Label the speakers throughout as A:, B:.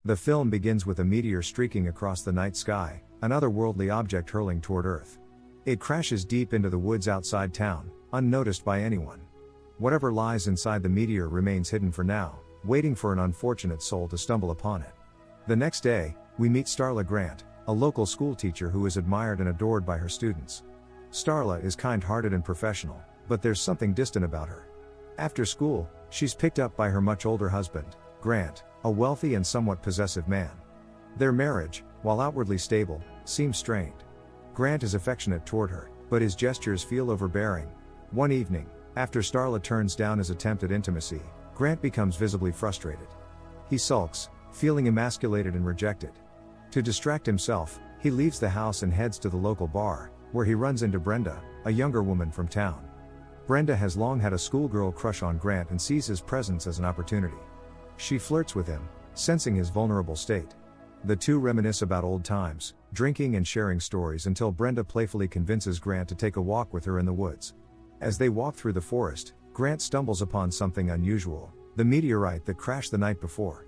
A: The film begins with a meteor streaking across the night sky, an otherworldly object hurling toward Earth. It crashes deep into the woods outside town, unnoticed by anyone. Whatever lies inside the meteor remains hidden for now, waiting for an unfortunate soul to stumble upon it. The next day, we meet Starla Grant, a local school teacher who is admired and adored by her students. Starla is kind-hearted and professional, but there's something distant about her. After school, she's picked up by her much older husband, Grant, a wealthy and somewhat possessive man. Their marriage, while outwardly stable, seems strained. Grant is affectionate toward her, but his gestures feel overbearing. One evening, after Starla turns down his attempt at intimacy, Grant becomes visibly frustrated. He sulks, feeling emasculated and rejected. To distract himself, he leaves the house and heads to the local bar, where he runs into Brenda, a younger woman from town. Brenda has long had a schoolgirl crush on Grant and sees his presence as an opportunity. She flirts with him, sensing his vulnerable state. The two reminisce about old times, drinking and sharing stories until Brenda playfully convinces Grant to take a walk with her in the woods. As they walk through the forest, Grant stumbles upon something unusual, the meteorite that crashed the night before.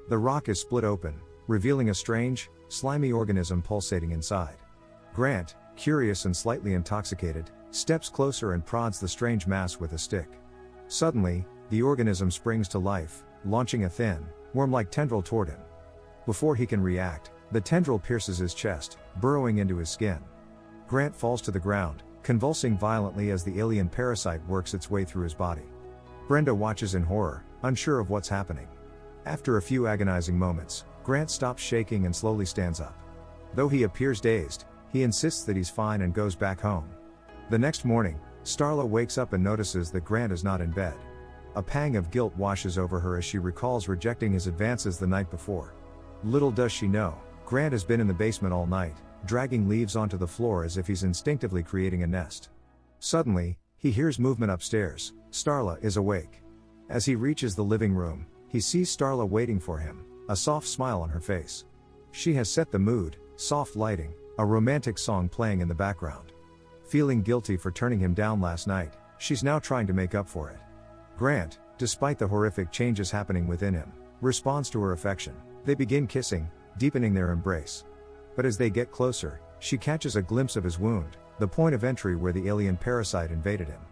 A: The rock is split open, revealing a strange, slimy organism pulsating inside. Grant, curious and slightly intoxicated, steps closer and prods the strange mass with a stick. Suddenly, the organism springs to life, launching a thin, worm-like tendril toward him. Before he can react, the tendril pierces his chest, burrowing into his skin. Grant falls to the ground, convulsing violently as the alien parasite works its way through his body. Brenda watches in horror, unsure of what's happening. After a few agonizing moments, Grant stops shaking and slowly stands up. Though he appears dazed, he insists that he's fine and goes back home. The next morning, Starla wakes up and notices that Grant is not in bed. A pang of guilt washes over her as she recalls rejecting his advances the night before. Little does she know, Grant has been in the basement all night, dragging leaves onto the floor as if he's instinctively creating a nest. Suddenly, he hears movement upstairs. Starla is awake. As he reaches the living room, he sees Starla waiting for him, a soft smile on her face. She has set the mood, soft lighting, a romantic song playing in the background. Feeling guilty for turning him down last night, she's now trying to make up for it. Grant, despite the horrific changes happening within him, responds to her affection. They begin kissing, deepening their embrace. But as they get closer, she catches a glimpse of his wound, the point of entry where the alien parasite invaded him.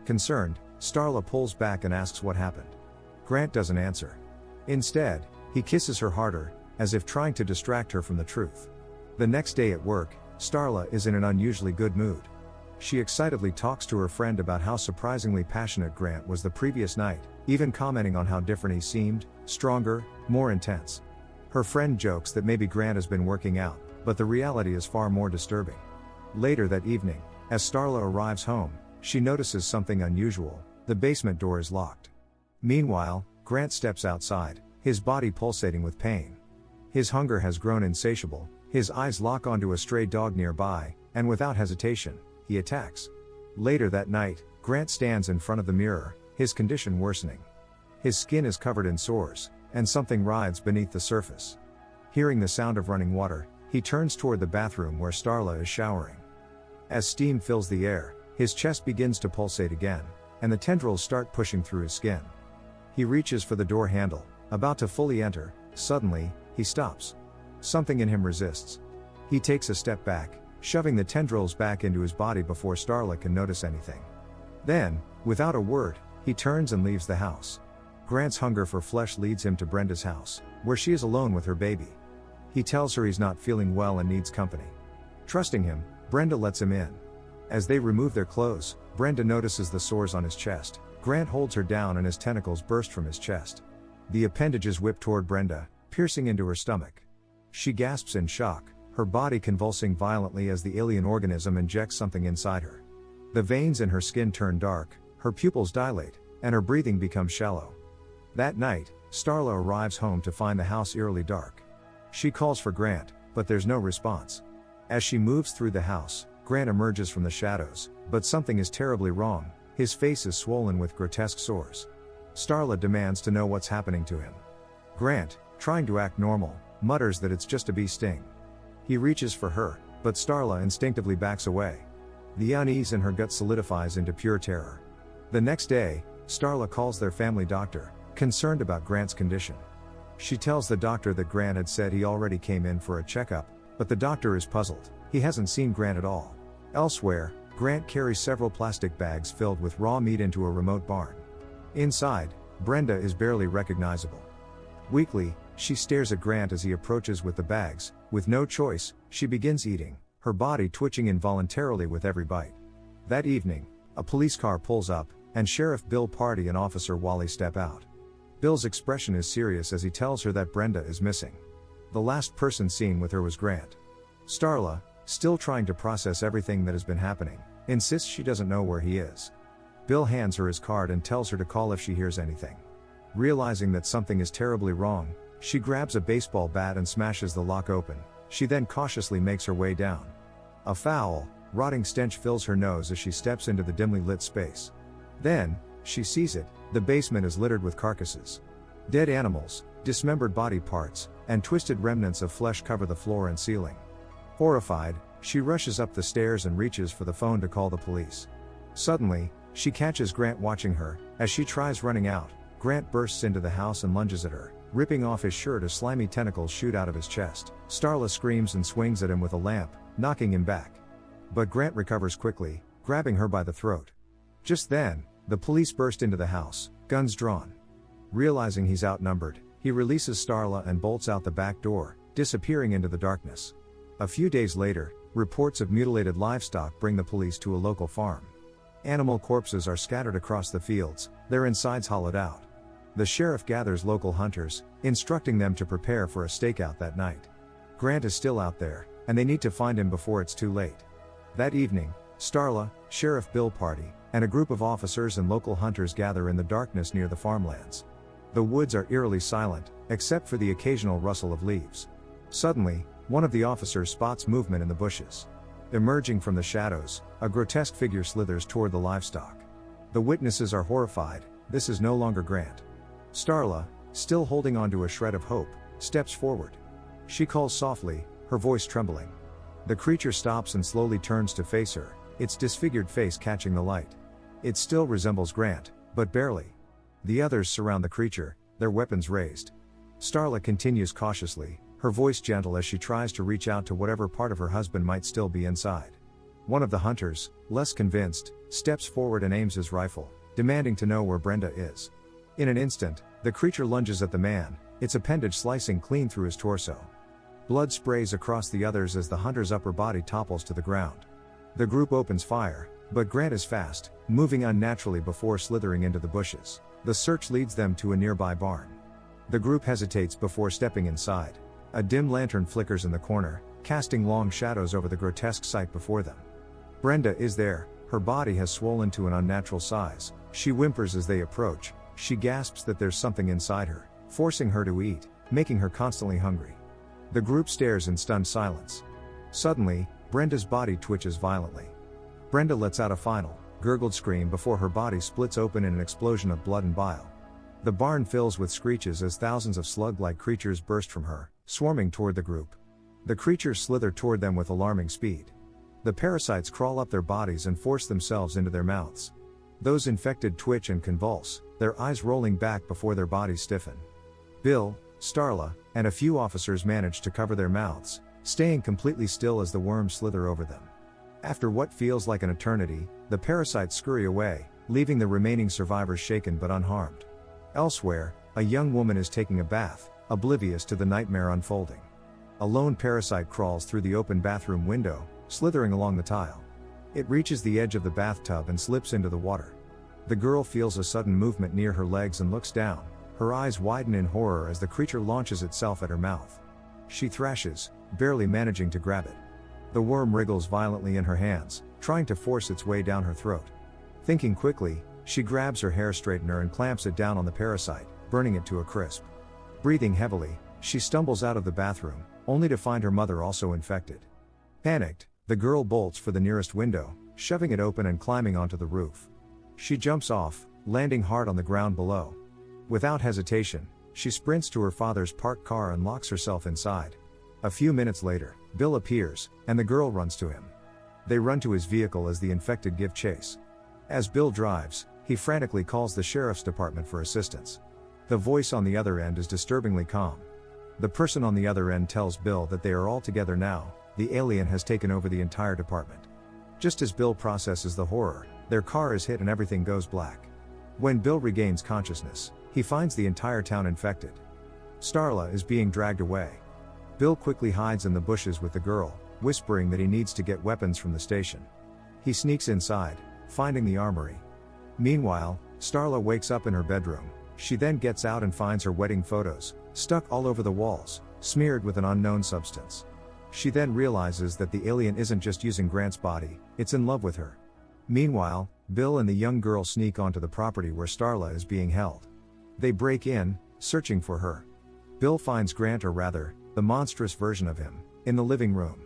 A: Concerned, Starla pulls back and asks what happened. Grant doesn't answer. Instead, he kisses her harder, as if trying to distract her from the truth. The next day at work, Starla is in an unusually good mood. She excitedly talks to her friend about how surprisingly passionate Grant was the previous night, even commenting on how different he seemed, stronger, more intense. Her friend jokes that maybe Grant has been working out, but the reality is far more disturbing. Later that evening, as Starla arrives home, she notices something unusual: the basement door is locked. Meanwhile, Grant steps outside, his body pulsating with pain. His hunger has grown insatiable, his eyes lock onto a stray dog nearby, and without hesitation, he attacks. Later that night, Grant stands in front of the mirror, his condition worsening. His skin is covered in sores, and something writhes beneath the surface. Hearing the sound of running water, he turns toward the bathroom where Starla is showering. As steam fills the air, his chest begins to pulsate again, and the tendrils start pushing through his skin. He reaches for the door handle, about to fully enter. Suddenly, he stops. Something in him resists. He takes a step back, shoving the tendrils back into his body before Starla can notice anything. Then, without a word, he turns and leaves the house. Grant's hunger for flesh leads him to Brenda's house, where she is alone with her baby. He tells her he's not feeling well and needs company. Trusting him, Brenda lets him in. As they remove their clothes, Brenda notices the sores on his chest. Grant holds her down and his tentacles burst from his chest. The appendages whip toward Brenda, piercing into her stomach. She gasps in shock, her body convulsing violently as the alien organism injects something inside her. The veins in her skin turn dark, her pupils dilate, and her breathing becomes shallow. That night, Starla arrives home to find the house eerily dark. She calls for Grant, but there's no response. As she moves through the house, Grant emerges from the shadows, but something is terribly wrong. His face is swollen with grotesque sores. Starla demands to know what's happening to him. Grant, trying to act normal, mutters that it's just a bee sting. He reaches for her, but Starla instinctively backs away. The unease in her gut solidifies into pure terror. The next day, Starla calls their family doctor, concerned about Grant's condition. She tells the doctor that Grant had said he already came in for a checkup, but the doctor is puzzled. He hasn't seen Grant at all. Elsewhere, Grant carries several plastic bags filled with raw meat into a remote barn. Inside, Brenda is barely recognizable. Weakly, she stares at Grant as he approaches with the bags. With no choice, she begins eating, her body twitching involuntarily with every bite. That evening, a police car pulls up, and Sheriff Bill Party and Officer Wally step out. Bill's expression is serious as he tells her that Brenda is missing. The last person seen with her was Grant. Starla, still trying to process everything that has been happening, insists she doesn't know where he is. Bill hands her his card and tells her to call if she hears anything. Realizing that something is terribly wrong, she grabs a baseball bat and smashes the lock open. She then cautiously makes her way down. A foul, rotting stench fills her nose as she steps into the dimly lit space. Then, she sees it. The basement is littered with carcasses. Dead animals, dismembered body parts, and twisted remnants of flesh cover the floor and ceiling. Horrified, she rushes up the stairs and reaches for the phone to call the police. Suddenly, she catches Grant watching her. As she tries running out, Grant bursts into the house and lunges at her, ripping off his shirt as slimy tentacles shoot out of his chest. Starla screams and swings at him with a lamp, knocking him back. But Grant recovers quickly, grabbing her by the throat. Just then, the police burst into the house, guns drawn. Realizing he's outnumbered, he releases Starla and bolts out the back door, disappearing into the darkness. A few days later, reports of mutilated livestock bring the police to a local farm. Animal corpses are scattered across the fields, their insides hollowed out. The sheriff gathers local hunters, instructing them to prepare for a stakeout that night. Grant is still out there, and they need to find him before it's too late. That evening, Starla, Sheriff Bill Party, and a group of officers and local hunters gather in the darkness near the farmlands. The woods are eerily silent, except for the occasional rustle of leaves. Suddenly, one of the officers spots movement in the bushes. Emerging from the shadows, a grotesque figure slithers toward the livestock. The witnesses are horrified. This is no longer Grant. Starla, still holding onto a shred of hope, steps forward. She calls softly, her voice trembling. The creature stops and slowly turns to face her, its disfigured face catching the light. It still resembles Grant, but barely. The others surround the creature, their weapons raised. Starla continues cautiously, her voice gentle as she tries to reach out to whatever part of her husband might still be inside. One of the hunters, less convinced, steps forward and aims his rifle, demanding to know where Brenda is. In an instant, the creature lunges at the man, its appendage slicing clean through his torso. Blood sprays across the others as the hunter's upper body topples to the ground. The group opens fire, but Grant is fast, moving unnaturally before slithering into the bushes. The search leads them to a nearby barn. The group hesitates before stepping inside. A dim lantern flickers in the corner, casting long shadows over the grotesque sight before them. Brenda is there, her body has swollen to an unnatural size. She whimpers as they approach. She gasps that there's something inside her, forcing her to eat, making her constantly hungry. The group stares in stunned silence. Suddenly, Brenda's body twitches violently. Brenda lets out a final, gurgled scream before her body splits open in an explosion of blood and bile. The barn fills with screeches as thousands of slug-like creatures burst from her, swarming toward the group. The creatures slither toward them with alarming speed. The parasites crawl up their bodies and force themselves into their mouths. Those infected twitch and convulse, their eyes rolling back before their bodies stiffen. Bill, Starla, and a few officers manage to cover their mouths, staying completely still as the worms slither over them. After what feels like an eternity, the parasites scurry away, leaving the remaining survivors shaken but unharmed. Elsewhere, a young woman is taking a bath, oblivious to the nightmare unfolding. A lone parasite crawls through the open bathroom window, slithering along the tile. It reaches the edge of the bathtub and slips into the water. The girl feels a sudden movement near her legs and looks down. Her eyes widen in horror as the creature launches itself at her mouth. She thrashes, barely managing to grab it. The worm wriggles violently in her hands, trying to force its way down her throat. Thinking quickly, she grabs her hair straightener and clamps it down on the parasite, burning it to a crisp. Breathing heavily, she stumbles out of the bathroom, only to find her mother also infected. Panicked, the girl bolts for the nearest window, shoving it open and climbing onto the roof. She jumps off, landing hard on the ground below. Without hesitation, she sprints to her father's parked car and locks herself inside. A few minutes later, Bill appears, and the girl runs to him. They run to his vehicle as the infected give chase. As Bill drives, he frantically calls the sheriff's department for assistance. The voice on the other end is disturbingly calm. The person on the other end tells Bill that they are all together now, the alien has taken over the entire department. Just as Bill processes the horror, their car is hit and everything goes black. When Bill regains consciousness, he finds the entire town infected. Starla is being dragged away. Bill quickly hides in the bushes with the girl, whispering that he needs to get weapons from the station. He sneaks inside, finding the armory. Meanwhile, Starla wakes up in her bedroom. She then gets out and finds her wedding photos, stuck all over the walls, smeared with an unknown substance. She then realizes that the alien isn't just using Grant's body, it's in love with her. Meanwhile, Bill and the young girl sneak onto the property where Starla is being held. They break in, searching for her. Bill finds Grant, or rather, the monstrous version of him, in the living room.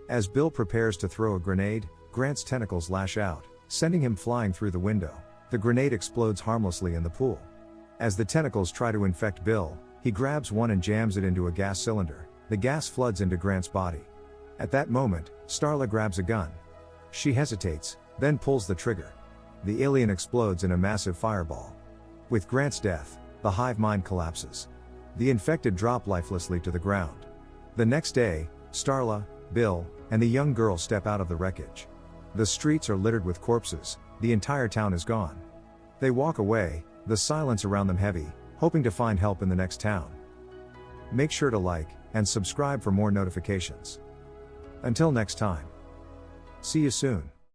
A: As Bill prepares to throw a grenade, Grant's tentacles lash out, sending him flying through the window. The grenade explodes harmlessly in the pool. As the tentacles try to infect Bill, he grabs one and jams it into a gas cylinder. The gas floods into Grant's body. At that moment, Starla grabs a gun. She hesitates, then pulls the trigger. The alien explodes in a massive fireball. With Grant's death, the hive mind collapses. The infected drop lifelessly to the ground. The next day, Starla, Bill, and the young girl step out of the wreckage. The streets are littered with corpses, the entire town is gone. They walk away, the silence around them heavy, hoping to find help in the next town. Make sure to like and subscribe for more notifications. Until next time. See you soon.